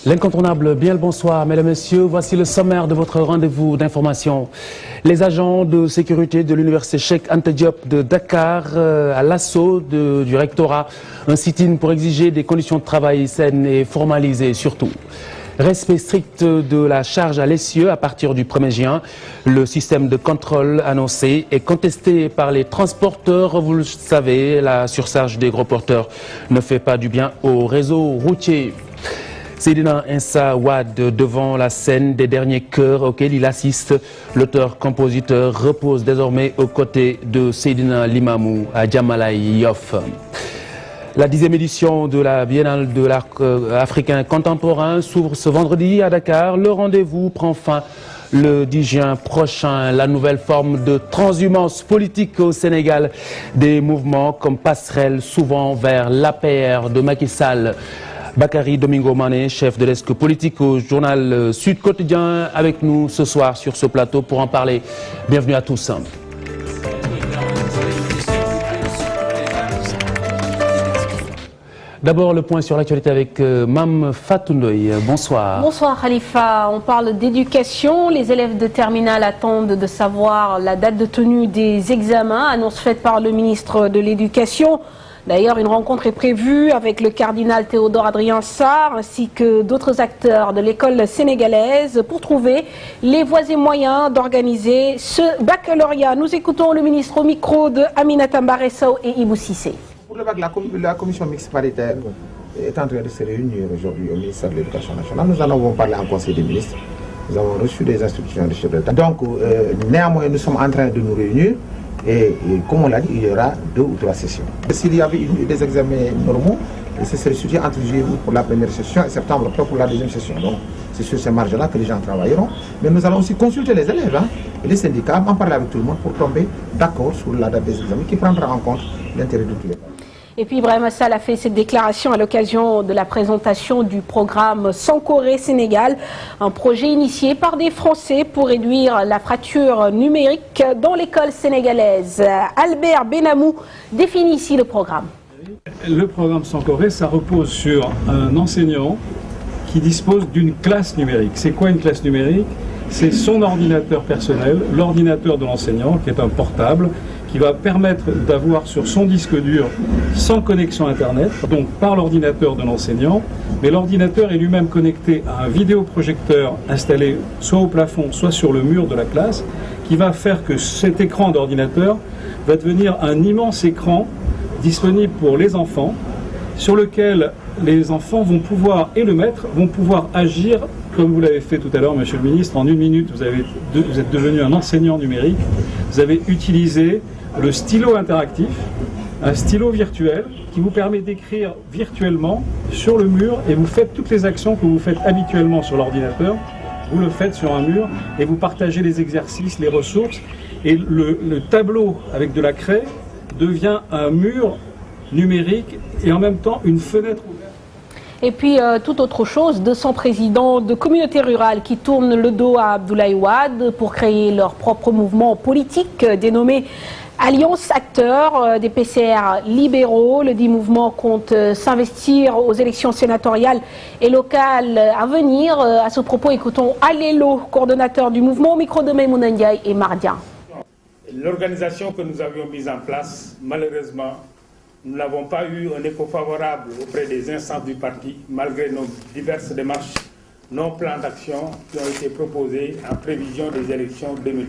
L'incontournable, bien le bonsoir, mesdames et messieurs. Voici le sommaire de votre rendez-vous d'information. Les agents de sécurité de l'université Cheikh Anta Diop de Dakar à l'assaut du rectorat. Un sit-in pour exiger des conditions de travail saines et formalisées surtout. Respect strict de la charge à l'essieu à partir du 1er juin. Le système de contrôle annoncé est contesté par les transporteurs. Vous le savez, la surcharge des gros porteurs ne fait pas du bien au réseau routier. Seydina Insa Wade devant la scène des derniers chœurs auxquels il assiste. L'auteur-compositeur repose désormais aux côtés de Seydina Limamou à Djamalaï Yoff. La 10e édition de la Biennale de l'art africain contemporain s'ouvre ce vendredi à Dakar. Le rendez-vous prend fin le 10 juin prochain. La nouvelle forme de transhumance politique au Sénégal. Des mouvements comme passerelle souvent vers l'APR de Macky Sall. Bakary Domingo Mané, chef de desk politique au journal Sud Quotidien, avec nous ce soir sur ce plateau pour en parler. Bienvenue à tous. D'abord, le point sur l'actualité avec Mme Fatou Ndoye. Bonsoir. Bonsoir Khalifa. On parle d'éducation. Les élèves de terminale attendent de savoir la date de tenue des examens, annonce faite par le ministre de l'Éducation. D'ailleurs, une rencontre est prévue avec le cardinal Théodore Adrien Sarr ainsi que d'autres acteurs de l'école sénégalaise pour trouver les voies et moyens d'organiser ce baccalauréat. Nous écoutons le ministre au micro de Aminata Mbaré Sow et Ibou Cissé. Pour le bac, la commission mixte paritaire est en train de se réunir aujourd'hui au ministère de l'Éducation nationale. Nous en avons parlé en Conseil des ministres. Nous avons reçu des instructions du chef de l'État. Donc, néanmoins, nous sommes en train de nous réunir. Et comme on l'a dit, il y aura 2 ou 3 sessions. S'il y avait eu des examens normaux, ce serait situé entre juillet pour la première session et septembre-octobre pour la deuxième session. Donc c'est sur ces marges-là que les gens travailleront. Mais nous allons aussi consulter les élèves et les syndicats, en parler avec tout le monde pour tomber d'accord sur la date des examens qui prendra en compte l'intérêt de tous les parents. Et puis Ibrahim Assal a fait cette déclaration à l'occasion de la présentation du programme Sankoré Sénégal, un projet initié par des Français pour réduire la fracture numérique dans l'école sénégalaise. Albert Benamou définit ici le programme. Le programme Sankoré, ça repose sur un enseignant qui dispose d'une classe numérique. C'est quoi une classe numérique? C'est son ordinateur personnel, l'ordinateur de l'enseignant, qui est un portable, qui va permettre d'avoir sur son disque dur, sans connexion Internet, donc par l'ordinateur de l'enseignant, mais l'ordinateur est lui-même connecté à un vidéoprojecteur installé soit au plafond, soit sur le mur de la classe, qui va faire que cet écran d'ordinateur va devenir un immense écran disponible pour les enfants, sur lequel les enfants vont pouvoir, et le maître, vont pouvoir agir, comme vous l'avez fait tout à l'heure, Monsieur le Ministre, en 1 minute, vous êtes devenu un enseignant numérique, vous avez utilisé le stylo interactif, un stylo virtuel qui vous permet d'écrire virtuellement sur le mur et vous faites toutes les actions que vous faites habituellement sur l'ordinateur, vous le faites sur un mur et vous partagez les exercices, les ressources et le tableau avec de la craie devient un mur numérique et en même temps une fenêtre ouverte. Et puis, tout autre chose, 200 présidents de communautés rurales qui tournent le dos à Abdoulaye Wade pour créer leur propre mouvement politique dénommé Alliance Acteurs, des PCR libéraux. Le dit mouvement compte s'investir aux élections sénatoriales et locales à venir. À ce propos, écoutons Alélo, coordonnateur du mouvement, au micro de Maïmouna Ndiaye et Mardia. L'organisation que nous avions mise en place, malheureusement, nous n'avons pas eu un écho favorable auprès des instances du parti, malgré nos diverses démarches, nos plans d'action qui ont été proposés en prévision des élections 2012.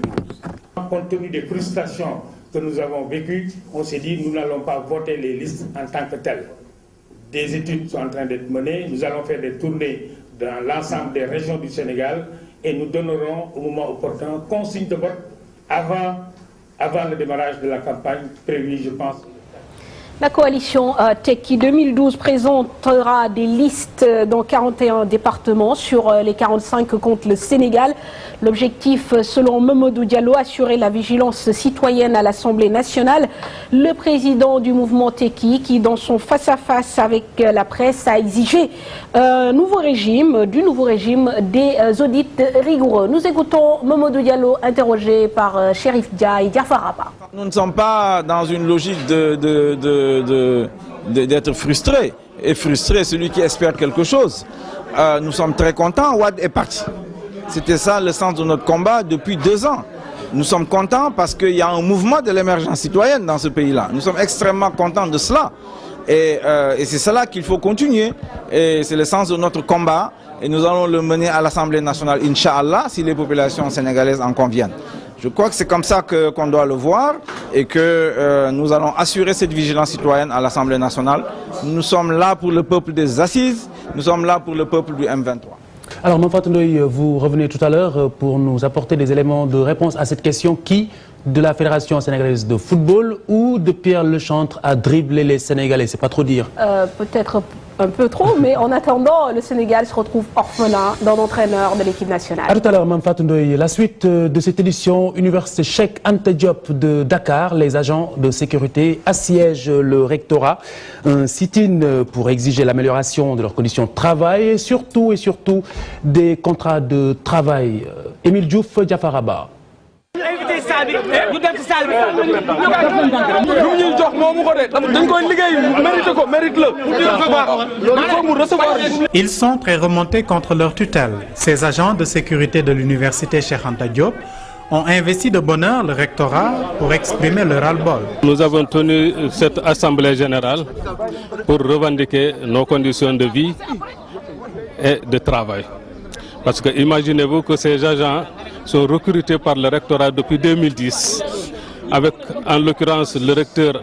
Compte tenu des frustrations que nous avons vécues, on s'est dit nous n'allons pas voter les listes en tant que telles. Des études sont en train d'être menées, nous allons faire des tournées dans l'ensemble des régions du Sénégal et nous donnerons au moment opportun consigne de vote avant le démarrage de la campagne prévue, je pense. La coalition Tekki 2012 présentera des listes dans 41 départements sur les 45 que compte le Sénégal. L'objectif, selon Mamadou Diallo, assurer la vigilance citoyenne à l'Assemblée nationale. Le président du mouvement Tekki, qui dans son face-à-face avec la presse a exigé du nouveau régime, des audits rigoureux. Nous écoutons Mamadou Diallo interrogé par Chérif Dia et Diafar Raba. Nous ne sommes pas dans une logique d'être frustré. Et frustré, celui qui espère quelque chose. nous sommes très contents, Wade est parti. C'était ça le sens de notre combat depuis 2 ans. Nous sommes contents parce qu'il y a un mouvement de l'émergence citoyenne dans ce pays-là. Nous sommes extrêmement contents de cela. Et c'est cela qu'il faut continuer. Et c'est le sens de notre combat. Et nous allons le mener à l'Assemblée nationale, Inch'Allah, si les populations sénégalaises en conviennent. Je crois que c'est comme ça qu'on doit le voir et que nous allons assurer cette vigilance citoyenne à l'Assemblée nationale. Nous sommes là pour le peuple des assises, nous sommes là pour le peuple du M23. Alors, Mame Fatou Ndoye, vous revenez tout à l'heure pour nous apporter des éléments de réponse à cette question. Qui de la Fédération sénégalaise de football ou de Pierre Lechantre a dribblé les Sénégalais? C'est pas trop dire. Peut-être un peu trop, mais en attendant, le Sénégal se retrouve orphelin d'un entraîneur de l'équipe nationale. À tout à l'heure, Mame Fatou Ndoye. La suite de cette édition, Université Cheikh Anta Diop de Dakar, les agents de sécurité assiègent le rectorat. Un sit-in pour exiger l'amélioration de leurs conditions de travail et surtout des contrats de travail. Émile Diouf, Diafaraba. Ils sont très remontés contre leur tutelle. Ces agents de sécurité de l'université Cheikh Anta Diop ont investi de bonne heure le rectorat pour exprimer leur ras-le-bol. Nous avons tenu cette assemblée générale pour revendiquer nos conditions de vie et de travail. Parce que imaginez-vous que ces agents sont recrutés par le rectorat depuis 2010, avec en l'occurrence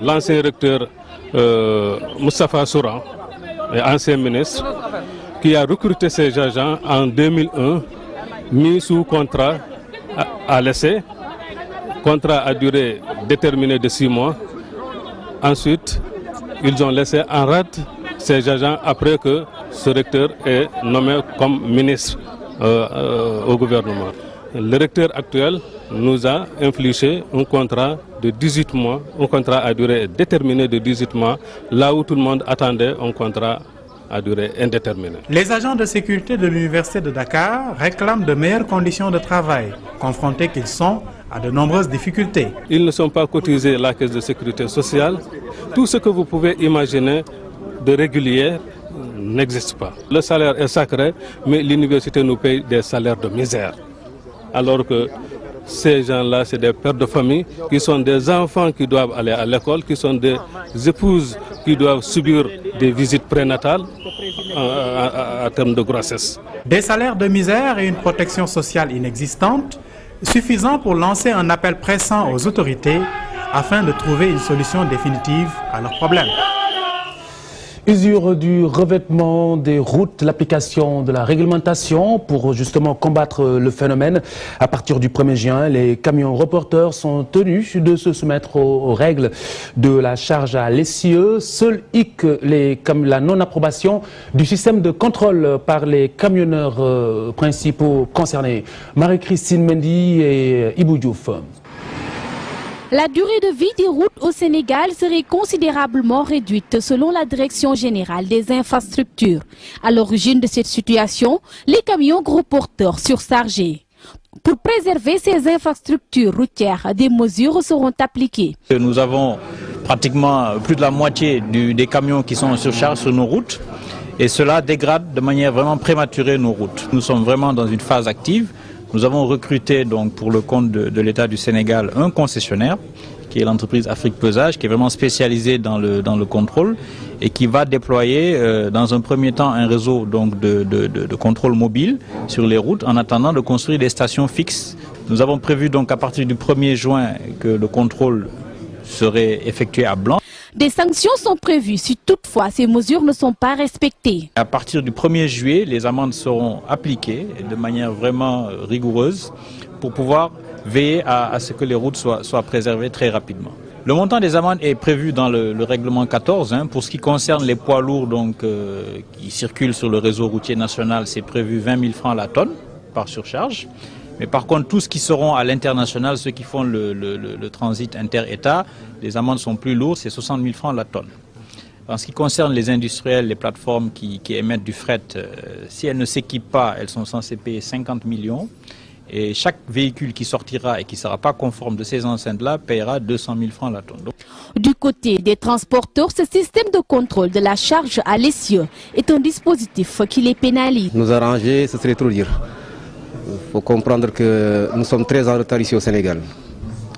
l'ancien recteur Moustapha Souran, ancien ministre, qui a recruté ces agents en 2001, mis sous contrat à l'essai, contrat à durée déterminée de 6 mois. Ensuite, ils ont laissé en rade ces agents après que ce recteur est nommé comme ministre au gouvernement. Le recteur actuel nous a infligé un contrat de 18 mois, un contrat à durée déterminée de 18 mois, là où tout le monde attendait un contrat à durée indéterminée. Les agents de sécurité de l'université de Dakar réclament de meilleures conditions de travail, confrontés qu'ils sont à de nombreuses difficultés. Ils ne sont pas cotisés à la caisse de sécurité sociale. Tout ce que vous pouvez imaginer de régulier n'existe pas. Le salaire est sacré, mais l'université nous paye des salaires de misère. Alors que ces gens-là, c'est des pères de famille, qui sont des enfants qui doivent aller à l'école, qui sont des épouses qui doivent subir des visites prénatales à terme de grossesse. Des salaires de misère et une protection sociale inexistante, suffisant pour lancer un appel pressant aux autorités afin de trouver une solution définitive à leurs problèmes. Usure du revêtement des routes, l'application de la réglementation pour justement combattre le phénomène. À partir du 1er juin, les camions reporteurs sont tenus de se soumettre aux règles de la charge à l'essieu. Seul hic, la non-approbation du système de contrôle par les camionneurs principaux concernés. Marie-Christine Mendy et Ibou Diouf. La durée de vie des routes au Sénégal serait considérablement réduite selon la Direction générale des infrastructures. À l'origine de cette situation, les camions gros porteurs surchargés. Pour préserver ces infrastructures routières, des mesures seront appliquées. Nous avons pratiquement plus de la moitié des camions qui sont en surcharge sur nos routes et cela dégrade de manière vraiment prématurée nos routes. Nous sommes vraiment dans une phase active. Nous avons recruté donc pour le compte de l'État du Sénégal un concessionnaire qui est l'entreprise Afrique Pesage, qui est vraiment spécialisée dans le contrôle et qui va déployer dans un premier temps un réseau donc de contrôle mobile sur les routes en attendant de construire des stations fixes. Nous avons prévu donc à partir du 1er juin que le contrôle serait effectué à blanc. Des sanctions sont prévues si toutefois ces mesures ne sont pas respectées. À partir du 1er juillet, les amendes seront appliquées de manière vraiment rigoureuse pour pouvoir veiller à ce que les routes soient préservées très rapidement. Le montant des amendes est prévu dans le règlement 14. Pour ce qui concerne les poids lourds donc, qui circulent sur le réseau routier national, c'est prévu 20 000 francs la tonne par surcharge. Mais par contre, tous qui seront à l'international, ceux qui font le transit inter-État, les amendes sont plus lourdes, c'est 60 000 francs la tonne. En ce qui concerne les industriels, les plateformes qui émettent du fret, si elles ne s'équipent pas, elles sont censées payer 50 millions. Et chaque véhicule qui sortira et qui ne sera pas conforme de ces enceintes-là paiera 200 000 francs la tonne. Du côté des transporteurs, ce système de contrôle de la charge à l'essieu est un dispositif qui les pénalise. Nous arranger, ce serait trop dire. Il faut comprendre que nous sommes très en retard ici au Sénégal.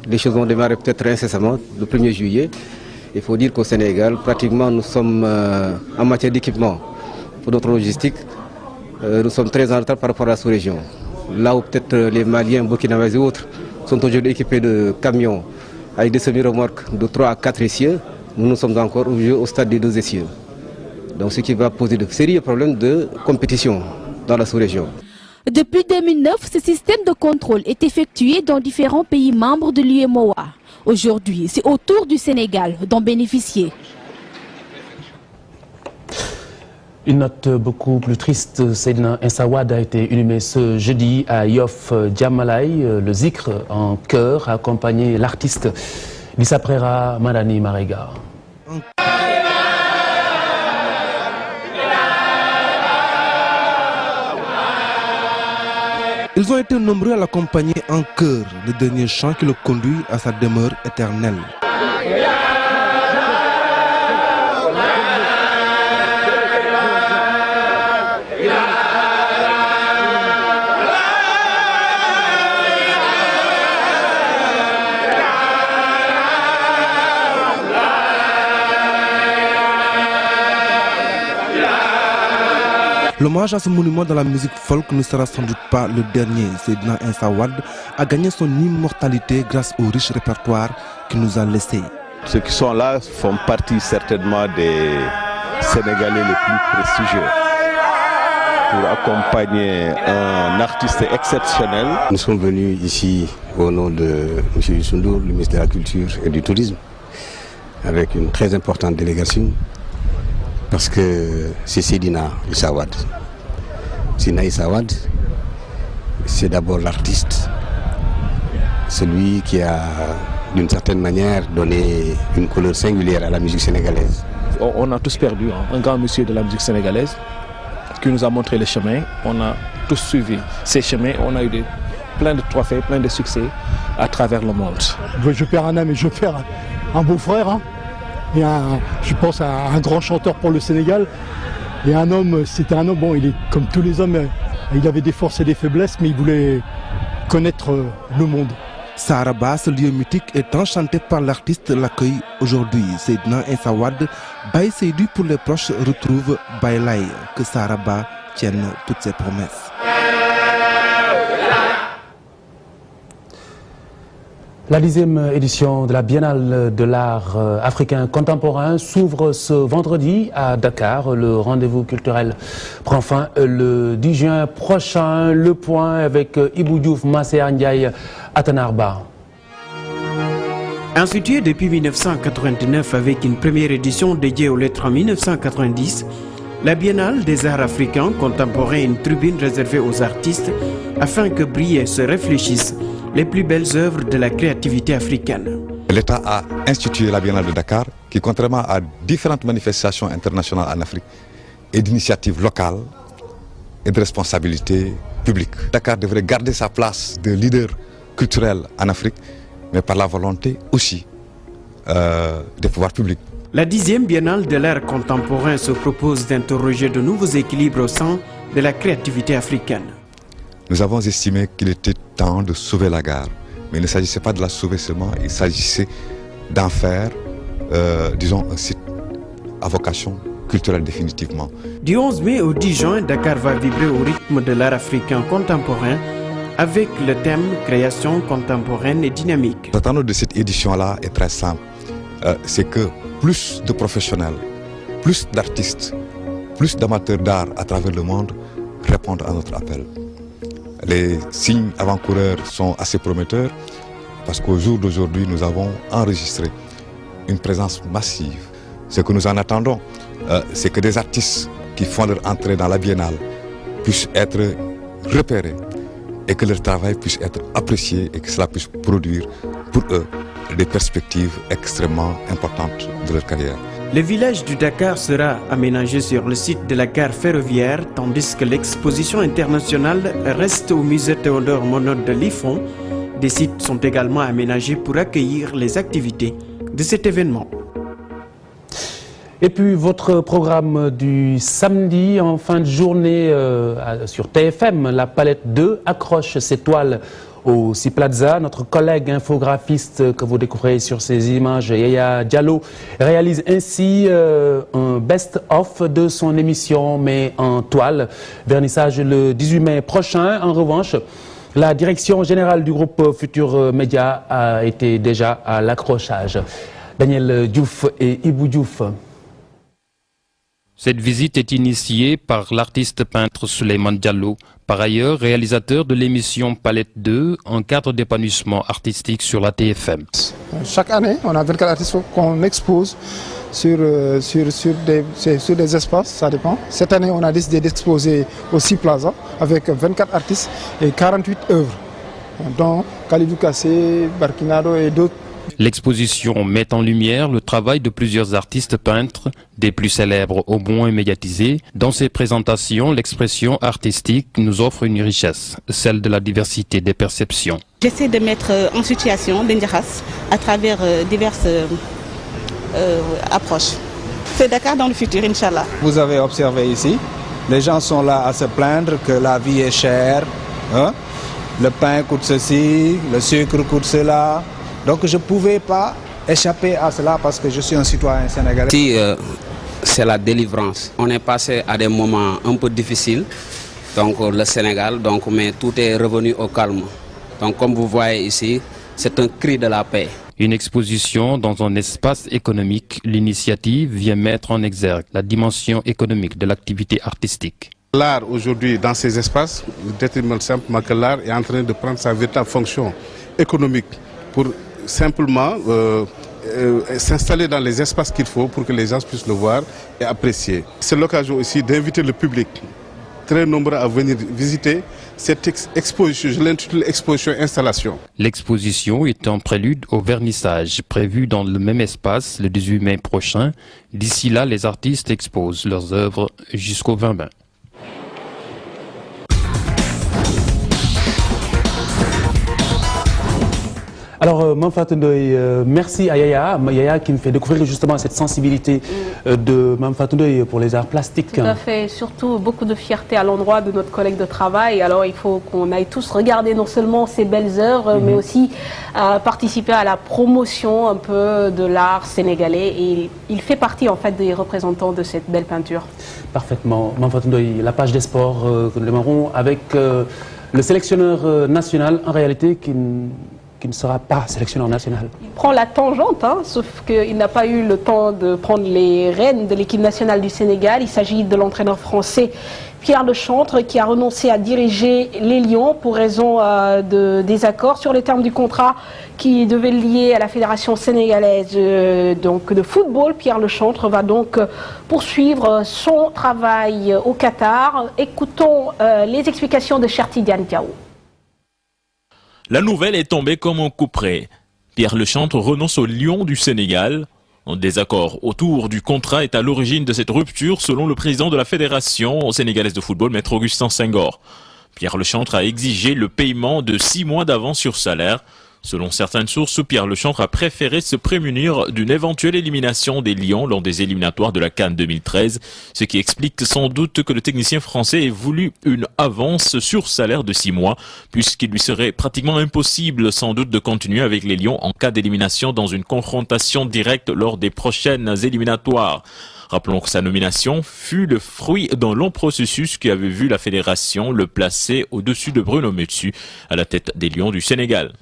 Les choses vont démarrer peut-être incessamment le 1er juillet. Il faut dire qu'au Sénégal, pratiquement, nous sommes en matière d'équipement pour notre logistique. Nous sommes très en retard par rapport à la sous-région. Là où peut-être les Maliens, Burkinabés et autres sont aujourd'hui équipés de camions avec des semi-remorques de 3 à 4 essieux, nous sommes encore au stade des 2 essieux. Donc ce qui va poser de sérieux problèmes de compétition dans la sous-région. Depuis 2009, ce système de contrôle est effectué dans différents pays membres de l'UEMOA. Aujourd'hui, c'est au tour du Sénégal d'en bénéficier. Une note beaucoup plus triste, Seydina Issa Wade a été inhumé ce jeudi à Yoff Diamalaye. Le zikr en chœur a accompagné l'artiste Lissa Prera Madani Marega. Ils ont été nombreux à l'accompagner en chœur, le dernier chant qui le conduit à sa demeure éternelle. L'hommage à ce monument de la musique folk ne sera sans doute pas le dernier. Seydina Issa Wade a gagné son immortalité grâce au riche répertoire qu'il nous a laissé. Ceux qui sont là font partie certainement des Sénégalais les plus prestigieux pour accompagner un artiste exceptionnel. Nous sommes venus ici au nom de M. Youssou Ndour, le ministre de la Culture et du Tourisme, avec une très importante délégation. Parce que c'est Seydina Issa Wade. Seydina Issa Wade, c'est d'abord l'artiste, celui qui a d'une certaine manière donné une couleur singulière à la musique sénégalaise. On a tous perdu un grand monsieur de la musique sénégalaise qui nous a montré le chemin. On a tous suivi ces chemins. On a eu plein de trophées, plein de succès à travers le monde. Je perds un âme et je perds un beau frère. Et je pense à un grand chanteur pour le Sénégal. Et un homme, c'était un homme, bon, il est comme tous les hommes, il avait des forces et des faiblesses, mais il voulait connaître le monde. Saraba, ce lieu mythique, est enchanté par l'artiste l'accueil aujourd'hui. Seydina Issa Wade, Baye Seydou pour les proches retrouve Baye. Que Saraba tienne toutes ses promesses. La 10e édition de la Biennale de l'art africain contemporain s'ouvre ce vendredi à Dakar. Le rendez-vous culturel prend fin le 10 juin prochain. Le point avec Ibou Diouf Massé Ndiaye à Tanarba. Instituée depuis 1989 avec une première édition dédiée aux lettres en 1990, la Biennale des arts africains contemporains est une tribune réservée aux artistes afin que brillent et se réfléchissent les plus belles œuvres de la créativité africaine. L'État a institué la Biennale de Dakar qui, contrairement à différentes manifestations internationales en Afrique, est d'initiative locale et de responsabilité publique. Dakar devrait garder sa place de leader culturel en Afrique, mais par la volonté aussi des pouvoirs publics. La 10e Biennale de l'art contemporain se propose d'interroger de nouveaux équilibres au sein de la créativité africaine. Nous avons estimé qu'il était temps de sauver la gare. Mais il ne s'agissait pas de la sauver seulement, il s'agissait d'en faire, disons, un site à vocation culturelle définitivement. Du 11 mai au 10 juin, Dakar va vibrer au rythme de l'art africain contemporain avec le thème création contemporaine et dynamique. L'attente de cette édition-là est très simple. C'est que plus de professionnels, plus d'artistes, plus d'amateurs d'art à travers le monde répondent à notre appel. Les signes avant-coureurs sont assez prometteurs parce qu'au jour d'aujourd'hui, nous avons enregistré une présence massive. Ce que nous en attendons, c'est que des artistes qui font leur entrée dans la Biennale puissent être repérés et que leur travail puisse être apprécié et que cela puisse produire pour eux des perspectives extrêmement importantes de leur carrière. Le village du Dakar sera aménagé sur le site de la gare ferroviaire, tandis que l'exposition internationale reste au musée Théodore Monod de Lifon. Des sites sont également aménagés pour accueillir les activités de cet événement. Et puis votre programme du samedi en fin de journée sur TFM, la palette 2 accroche ses toiles au Ciplaza. Notre collègue infographiste que vous découvrez sur ces images, Yaya Diallo, réalise ainsi un best-of de son émission mais en toile. Vernissage le 18 mai prochain. En revanche, la direction générale du groupe Futur Média a été déjà à l'accrochage. Daniel Diouf et Ibou Diouf. Cette visite est initiée par l'artiste peintre Souleymane Diallo, par ailleurs réalisateur de l'émission Palette 2, un cadre d'épanouissement artistique sur la TFM. Chaque année, on a 24 artistes qu'on expose sur des espaces, ça dépend. Cette année, on a décidé d'exposer au Ciplaza avec 24 artistes et 48 œuvres, dont Khalidou Kassé, Barkinado et d'autres. L'exposition met en lumière le travail de plusieurs artistes peintres, des plus célèbres aux moins médiatisés. Dans ces présentations, l'expression artistique nous offre une richesse, celle de la diversité des perceptions. J'essaie de mettre en situation Bendiras à travers diverses approches. C'est Dakar dans le futur, Inch'Allah. Vous avez observé ici, les gens sont là à se plaindre que la vie est chère, hein? Le pain coûte ceci, le sucre coûte cela. Donc je ne pouvais pas échapper à cela parce que je suis un citoyen sénégalais. Si c'est la délivrance, on est passé à des moments un peu difficiles, donc le Sénégal, mais tout est revenu au calme. Donc comme vous voyez ici, c'est un cri de la paix. Une exposition dans un espace économique, l'initiative vient mettre en exergue la dimension économique de l'activité artistique. L'art aujourd'hui dans ces espaces détermine simplement que l'art est en train de prendre sa véritable fonction économique pour simplement s'installer dans les espaces qu'il faut pour que les gens puissent le voir et apprécier. C'est l'occasion aussi d'inviter le public, très nombreux à venir visiter cette exposition, je l'intitule Exposition Installation. L'exposition est un prélude au vernissage prévu dans le même espace le 18 mai prochain. D'ici là, les artistes exposent leurs œuvres jusqu'au 20 mai. Alors, Mamfatou Ndoye, merci à Yaya qui me fait découvrir justement cette sensibilité de Mamfatou Ndoye pour les arts plastiques. Tout à fait, surtout beaucoup de fierté à l'endroit de notre collègue de travail. Alors, il faut qu'on aille tous regarder non seulement ces belles œuvres, mais aussi participer à la promotion un peu de l'art sénégalais. Et il fait partie en fait des représentants de cette belle peinture. Parfaitement. Mamfatou Ndoye, la page des sports que nous démarrons avec le sélectionneur national, en réalité, qui ne sera pas sélectionneur national. Il prend la tangente, sauf qu'il n'a pas eu le temps de prendre les rênes de l'équipe nationale du Sénégal. Il s'agit de l'entraîneur français Pierre Lechantre qui a renoncé à diriger les Lions pour raison de désaccord sur les termes du contrat qui devait le lier à la Fédération sénégalaise de football. Pierre Lechantre va donc poursuivre son travail au Qatar. Écoutons les explications de Chertidiane Diaw. La nouvelle est tombée comme un coup près. Pierre Lechantre renonce au Lion du Sénégal. Un désaccord autour du contrat est à l'origine de cette rupture selon le président de la Fédération sénégalaise de football, Maître Augustin Senghor. Pierre Lechantre a exigé le paiement de 6 mois d'avance sur salaire. Selon certaines sources, Pierre Lechantre a préféré se prémunir d'une éventuelle élimination des Lions lors des éliminatoires de la CAN 2013, ce qui explique sans doute que le technicien français ait voulu une avance sur salaire de 6 mois, puisqu'il lui serait pratiquement impossible sans doute de continuer avec les Lions en cas d'élimination dans une confrontation directe lors des prochaines éliminatoires. Rappelons que sa nomination fut le fruit d'un long processus qui avait vu la fédération le placer au-dessus de Bruno Metsu à la tête des Lions du Sénégal.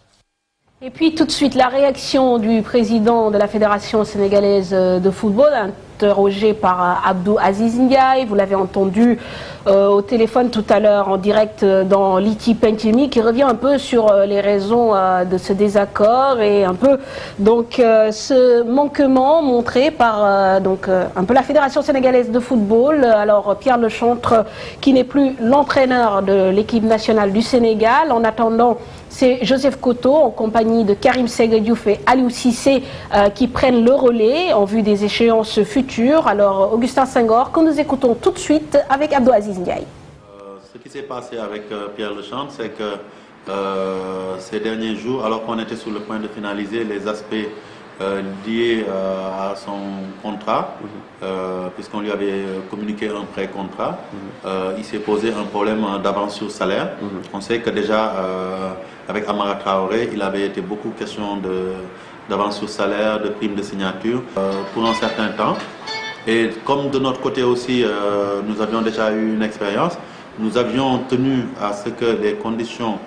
Et puis tout de suite la réaction du président de la Fédération sénégalaise de football, interrogé par Abdou Aziz Ndiaye. Vous l'avez entendu au téléphone tout à l'heure en direct dans Liti Pentimi, qui revient un peu sur les raisons de ce désaccord et un peu donc ce manquement montré par un peu la Fédération sénégalaise de football. Alors Pierre Lechantre qui n'est plus l'entraîneur de l'équipe nationale du Sénégal. En attendant, c'est Joseph Koto en compagnie de Karim Séga Diouf et Aliou Cissé qui prennent le relais en vue des échéances futures. Alors Augustin Senghor, que nous écoutons tout de suite avec Abdou Aziz Ndiaye. Ce qui s'est passé avec Pierre Lechantre, c'est que ces derniers jours, alors qu'on était sur le point de finaliser les aspects lié à son contrat, puisqu'on lui avait communiqué un pré-contrat. Il s'est posé un problème d'avance sur salaire. On sait que déjà, avec Amara Traoré, il avait été beaucoup question d'avance sur salaire, de primes de signature pour un certain temps. Et comme de notre côté aussi, nous avions déjà eu une expérience, nous avions tenu à ce que les conditions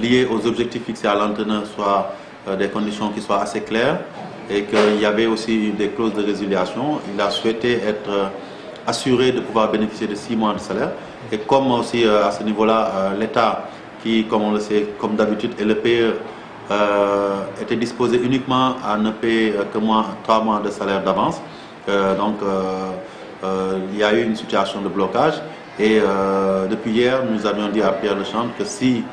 liées aux objectifs fixés à l'entraîneur soient des conditions qui soient assez claires et qu'il y avait aussi des clauses de résiliation. Il a souhaité être assuré de pouvoir bénéficier de 6 mois de salaire. Et comme aussi à ce niveau-là, l'État, qui, comme on le sait, comme d'habitude, est le payeur, était disposé uniquement à ne payer que 3 mois de salaire d'avance. Donc, il y a eu une situation de blocage. Et depuis hier, nous avions dit à Pierre Lechantre que si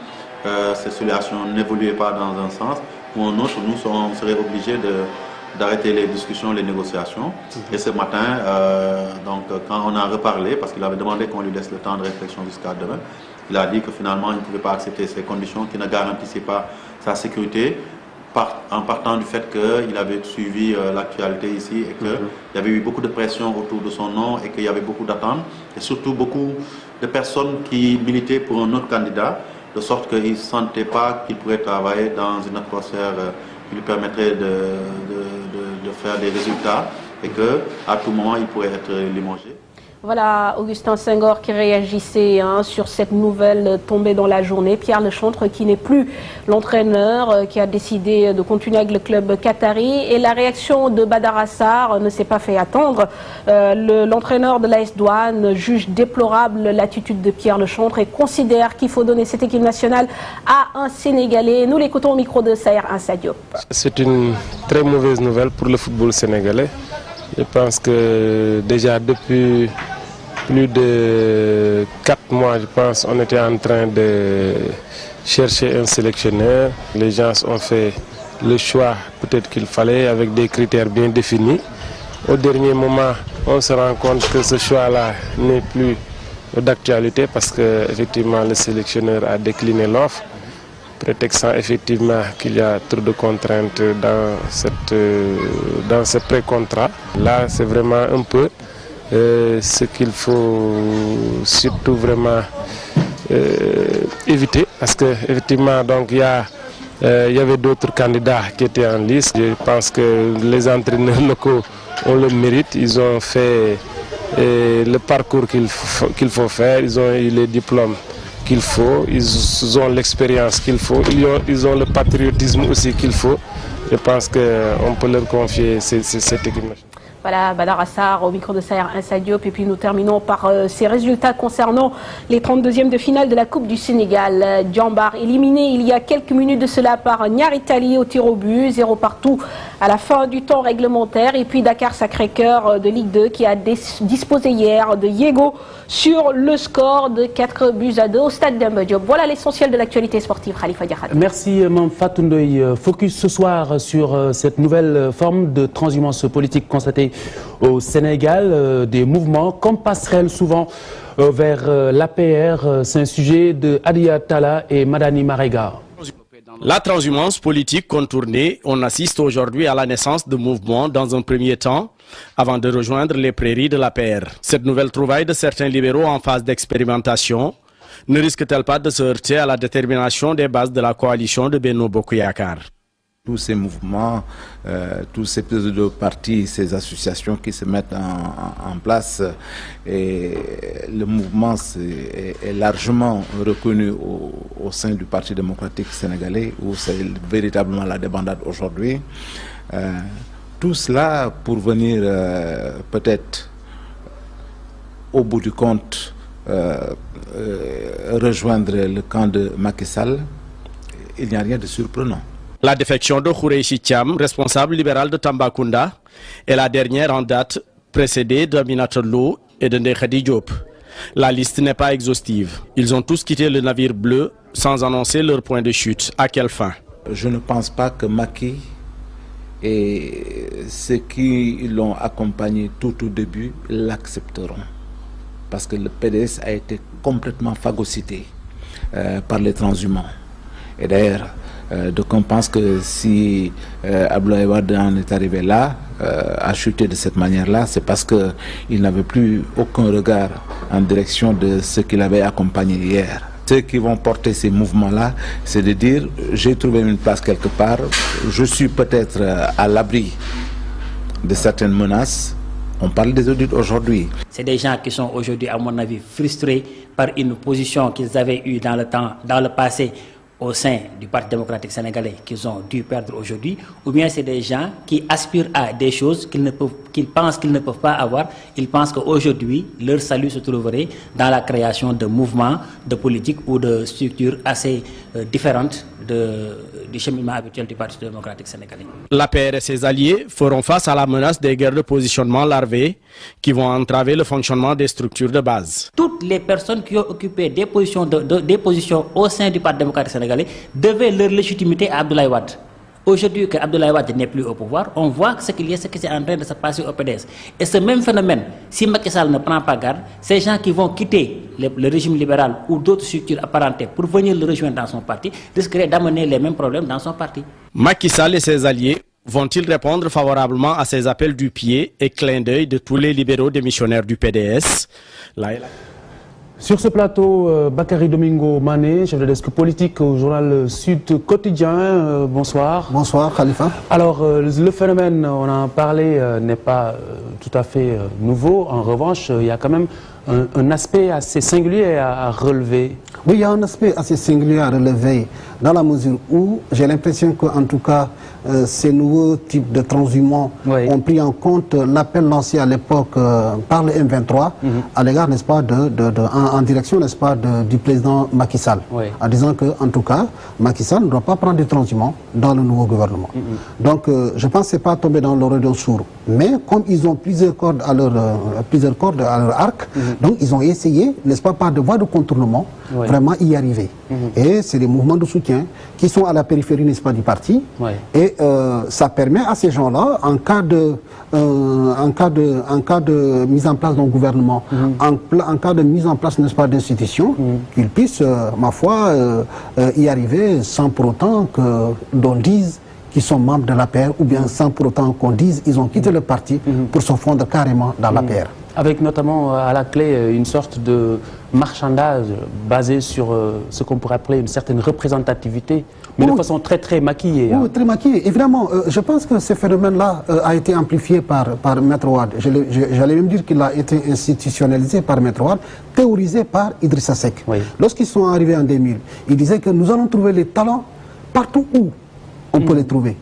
cette situation n'évoluait pas dans un sens ou un autre, nous serions obligés d'arrêter les discussions, les négociations. Et ce matin, donc, quand on a reparlé, parce qu'il avait demandé qu'on lui laisse le temps de réflexion jusqu'à demain, il a dit que finalement, il ne pouvait pas accepter ces conditions qui ne garantissaient pas sa sécurité, en partant du fait qu'il avait suivi l'actualité ici et qu'il y avait eu beaucoup de pression autour de son nom et qu'il y avait beaucoup d'attentes et surtout beaucoup de personnes qui militaient pour un autre candidat, de sorte qu'il ne sentait pas qu'il pourrait travailler dans une atmosphère qui lui permettrait de faire des résultats et qu'à tout moment il pourrait être limogé. Voilà Augustin Senghor qui réagissait sur cette nouvelle tombée dans la journée. Pierre Lechantre qui n'est plus l'entraîneur, qui a décidé de continuer avec le club qatari. Et la réaction de Badara Sarr ne s'est pas fait attendre. L'entraîneur de l'AS Douanes juge déplorable l'attitude de Pierre Lechantre et considère qu'il faut donner cette équipe nationale à un Sénégalais. Nous l'écoutons au micro de Saher Insa-Diop. C'est une très mauvaise nouvelle pour le football sénégalais. Je pense que déjà depuis plus de 4 mois, je pense, on était en train de chercher un sélectionneur. Les gens ont fait le choix peut-être qu'il fallait avec des critères bien définis. Au dernier moment, on se rend compte que ce choix-là n'est plus d'actualité parce que effectivement le sélectionneur a décliné l'offre, prétextant effectivement qu'il y a trop de contraintes dans ce pré-contrat. Là, c'est vraiment un peu ce qu'il faut surtout vraiment éviter, parce que effectivement, donc il y avait d'autres candidats qui étaient en liste. Je pense que les entraîneurs locaux ont le mérite, ils ont fait le parcours qu'il faut faire, ils ont eu les diplômes qu'il faut, ils ont l'expérience qu'il faut, ils ont le patriotisme aussi qu'il faut. Je pense qu'on peut leur confier cette équipe. Voilà, Badara Sarr au micro de Saher Insa-Diop. Et puis nous terminons par ces résultats concernant les 32e de finale de la Coupe du Sénégal. Djambar éliminé il y a quelques minutes de cela par Niary Tally au tir au but, 0 partout à la fin du temps réglementaire. Et puis Dakar Sacré-Cœur de Ligue 2 qui a disposé hier de Yego sur le score de 4-2 au stade Demba Diop. Voilà l'essentiel de l'actualité sportive. Khalifa Diakhaté. Merci Mme Fatou Ndoye. Focus ce soir sur cette nouvelle forme de transhumance politique constatée au Sénégal, des mouvements comme passerelle souvent vers l'APR. C'est un sujet de Adia Talla et Madani Marega. La transhumance politique contournée, on assiste aujourd'hui à la naissance de mouvements dans un premier temps, avant de rejoindre les prairies de l'APR. Cette nouvelle trouvaille de certains libéraux en phase d'expérimentation ne risque-t-elle pas de se heurter à la détermination des bases de la coalition de Benno Bokk Yakaar? Tous ces mouvements, tous ces partis, ces associations qui se mettent en place, et le mouvement est largement reconnu au sein du Parti démocratique sénégalais, où c'est véritablement la débandade aujourd'hui. Tout cela pour venir peut-être au bout du compte rejoindre le camp de Macky Sall. Il n'y a rien de surprenant. La défection de Khoureyssi Thiam, responsable libéral de Tambacounda, est la dernière en date, précédée d'Aminata Lo et de Ndeye Khady Diop. La liste n'est pas exhaustive. Ils ont tous quitté le navire bleu sans annoncer leur point de chute. À quelle fin? Je ne pense pas que Macky et ceux qui l'ont accompagné tout au début l'accepteront. Parce que le PDS a été complètement phagocyté par les transhumants. Et d'ailleurs, Donc on pense que si Abdoulaye Wade en est arrivé là, à chuter de cette manière-là, c'est parce qu'il n'avait plus aucun regard en direction de ce qu'il avait accompagné hier. Ceux qui vont porter ces mouvements-là, c'est de dire, j'ai trouvé une place quelque part, je suis peut-être à l'abri de certaines menaces. On parle des audits aujourd'hui. C'est des gens qui sont aujourd'hui, à mon avis, frustrés par une position qu'ils avaient eue dans le passé, au sein du Parti démocratique sénégalais, qu'ils ont dû perdre aujourd'hui, ou bien c'est des gens qui aspirent à des choses qu'ils pensent qu'ils ne peuvent pas avoir. Ils pensent qu'aujourd'hui, leur salut se trouverait dans la création de mouvements, de politiques ou de structures assez différentes du cheminement habituel du Parti démocratique sénégalais. L'APR et ses alliés feront face à la menace des guerres de positionnement larvées qui vont entraver le fonctionnement des structures de base. Toutes les personnes qui ont occupé des positions au sein du Parti démocratique sénégalais devaient leur légitimité à Abdoulaye Wade. Aujourd'hui que Abdoulaye Wade n'est plus au pouvoir, on voit ce qui est en train de se passer au PDS. Et ce même phénomène, si Macky Sall ne prend pas garde, ces gens qui vont quitter le régime libéral ou d'autres structures apparentées pour venir le rejoindre dans son parti, risqueraient d'amener les mêmes problèmes dans son parti. Macky Sall et ses alliés vont-ils répondre favorablement à ces appels du pied et clin d'œil de tous les libéraux démissionnaires du PDS? Sur ce plateau, Bakary Domingo Mané, chef de desk politique au journal Sud Quotidien. Bonsoir. Bonsoir, Khalifa. Alors, le phénomène, on en a parlé, n'est pas tout à fait nouveau. En revanche, il y a quand même un aspect assez singulier à relever. Oui, il y a un aspect assez singulier à relever, dans la mesure où j'ai l'impression qu'en tout cas, ces nouveaux types de transhumants ont pris en compte l'appel lancé à l'époque par le M23 à l'égard, n'est-ce pas, en direction, n'est-ce pas, du président Macky Sall, en disant que, en tout cas, Macky Sall ne doit pas prendre des transhumants dans le nouveau gouvernement. Donc, je pense que ce n'est pas tombé dans l'oreille d'un sourd. Mais comme ils ont plusieurs cordes à leur arc, donc ils ont essayé, n'est-ce pas, par de voies de contournement, vraiment y arriver. Et c'est des mouvements de soutien qui sont à la périphérie, n'est-ce pas, du parti. Et ça permet à ces gens-là, en cas de mise en place d'un gouvernement, en cas de mise en place, n'est-ce pas, d'institutions, qu'ils puissent, ma foi, y arriver sans pour autant qu'on dise qu'ils sont membres de l'APR, ou bien sans pour autant qu'on dise qu'ils ont quitté le parti pour se fondre carrément dans l'APR. Avec notamment à la clé une sorte de marchandage basé sur ce qu'on pourrait appeler une certaine représentativité, mais de façon très maquillée. Oui, très maquillée. Évidemment, je pense que ce phénomène-là a été amplifié par Maître Wade. J'allais même dire qu'il a été institutionnalisé par Maître Wade, théorisé par Idrissa Seck. Lorsqu'ils sont arrivés en 2000, ils disaient que nous allons trouver les talents partout où on peut les trouver.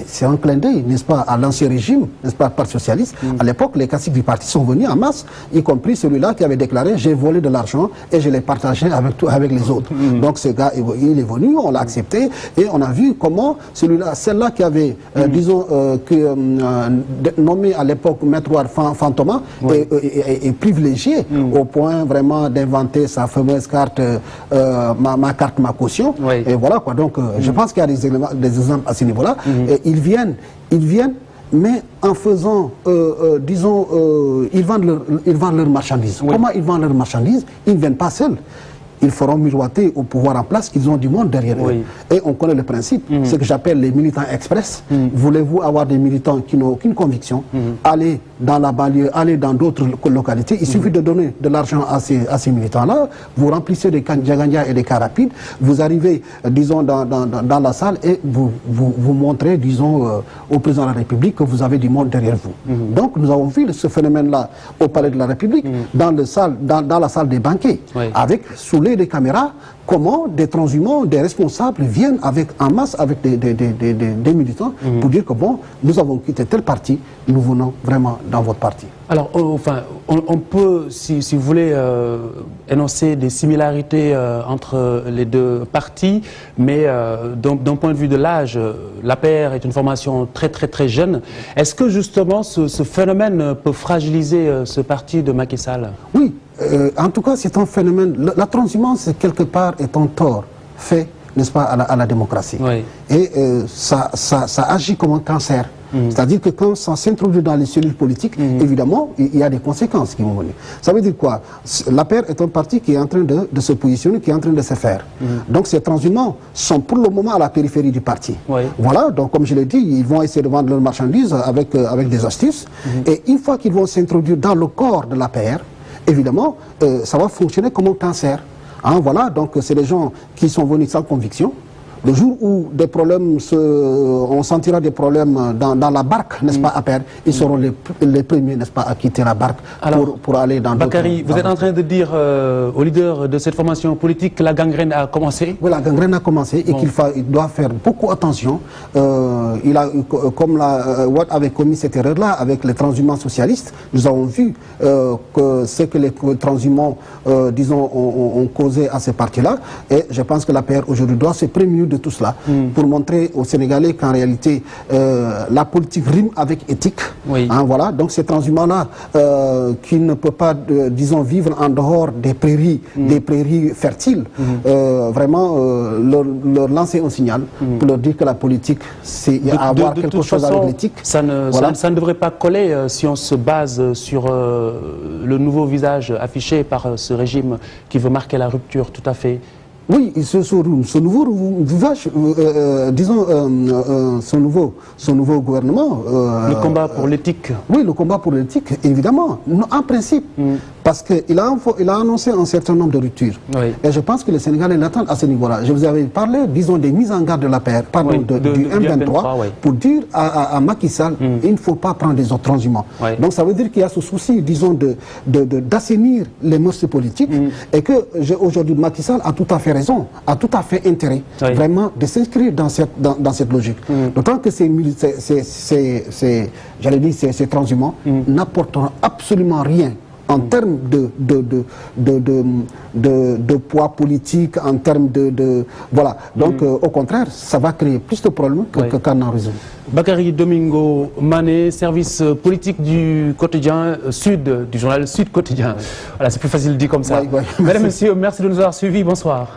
C'est un clin d'œil, n'est-ce pas, à l'ancien régime, n'est-ce pas, parti socialiste. À l'époque, les caciques du parti sont venus en masse, y compris celui-là qui avait déclaré « j'ai volé de l'argent et je l'ai partagé avec les autres ». Donc ce gars, il est venu, on l'a accepté et on a vu comment celle-là qui avait, disons, nommé à l'époque Maître Wade Fantoma est privilégié au point vraiment d'inventer sa fameuse carte, ma carte, ma caution. Et voilà quoi. Donc je pense qu'il y a des exemples à ce niveau-là. Ils viennent, mais en faisant, disons, ils vendent leur marchandise. Comment ils vendent leur marchandise? Ils ne viennent pas seuls. Ils feront miroiter au pouvoir en place qu'ils ont du monde derrière eux. Et on connaît le principe, ce que j'appelle les militants express. Voulez-vous avoir des militants qui n'ont aucune conviction, aller dans la banlieue, aller dans d'autres localités, il suffit de donner de l'argent à ces militants-là, vous remplissez des Djagania et des cars rapides, vous arrivez, disons, dans la salle et vous montrez, disons, au président de la République que vous avez du monde derrière vous. Donc nous avons vu ce phénomène-là au Palais de la République, dans la salle des banquets, avec sous les caméras, comment des transhumants, des responsables viennent en masse avec des militants pour dire que bon, nous avons quitté tel parti, nous venons vraiment dans votre parti. Alors, enfin, on peut, si vous voulez, énoncer des similarités entre les deux partis, mais d'un point de vue de l'âge, l'APR est une formation très jeune. Est-ce que justement ce phénomène peut fragiliser ce parti de Macky Sall? Oui. En tout cas, c'est un phénomène. La transhumance, quelque part, est un tort fait, n'est-ce pas, à la démocratie. Et ça agit comme un cancer C'est-à-dire que quand ça s'introduit dans les cellules politiques, évidemment, il y a des conséquences qui vont venir. Ça veut dire quoi? L'APR est un parti qui est en train de se positionner, qui est en train de se faire. Donc ces transhumants sont pour le moment à la périphérie du parti. Voilà, donc comme je l'ai dit, ils vont essayer de vendre leurs marchandises avec des astuces. Et une fois qu'ils vont s'introduire dans le corps de l'APR, évidemment, ça va fonctionner comme un cancer. Hein, voilà, donc c'est des gens qui sont venus sans conviction. Le jour où des problèmes on sentira des problèmes dans la barque, n'est-ce pas, à perdre, ils seront les premiers, n'est-ce pas, à quitter la barque pour aller dans d'autres... Bakary, vous êtes en train de dire au leader de cette formation politique que la gangrène a commencé? Oui, la gangrène a commencé et qu'il doit faire beaucoup attention. Comme Watt avait commis cette erreur-là avec les transhumants socialistes, nous avons vu que ce que les transhumants, disons, ont causé à ces partis-là. Et je pense que l'APR aujourd'hui doit se prémunir de tout cela pour montrer aux Sénégalais qu'en réalité la politique rime avec éthique. Hein, voilà. Donc ces transhumants-là qui ne peuvent pas, disons, vivre en dehors des prairies fertiles, vraiment leur lancer un signal pour leur dire que la politique, c'est avoir quelque chose avec l'éthique. Ça ne devrait pas coller si on se base sur le nouveau visage affiché par ce régime qui veut marquer la rupture, tout à fait. Oui, ce nouveau visage, disons, ce nouveau gouvernement... le combat pour l'éthique. Oui, le combat pour l'éthique, évidemment, en principe. Parce qu'il a annoncé un certain nombre de ruptures. Et je pense que les Sénégalais l'attendent à ce niveau-là. Je vous avais parlé, disons, des mises en garde de l'APR, pardon, du M23, pour dire à Macky Sall, il ne faut pas prendre des autres transhumants. Donc ça veut dire qu'il y a ce souci, disons, d'assainir les mœurs politiques, et que aujourd'hui Macky Sall a tout à fait raison, a tout à fait intérêt, vraiment, de s'inscrire dans cette logique. D'autant que ces transhumants n'apporteront absolument rien en termes de poids politique, en termes voilà. Donc, au contraire, ça va créer plus de problèmes qu'en en résoudre. Bakary Domingo Mané, service politique du quotidien Sud, du journal Sud Quotidien. Voilà, c'est plus facile dit comme ça. Mesdames et messieurs, merci de nous avoir suivis. Bonsoir.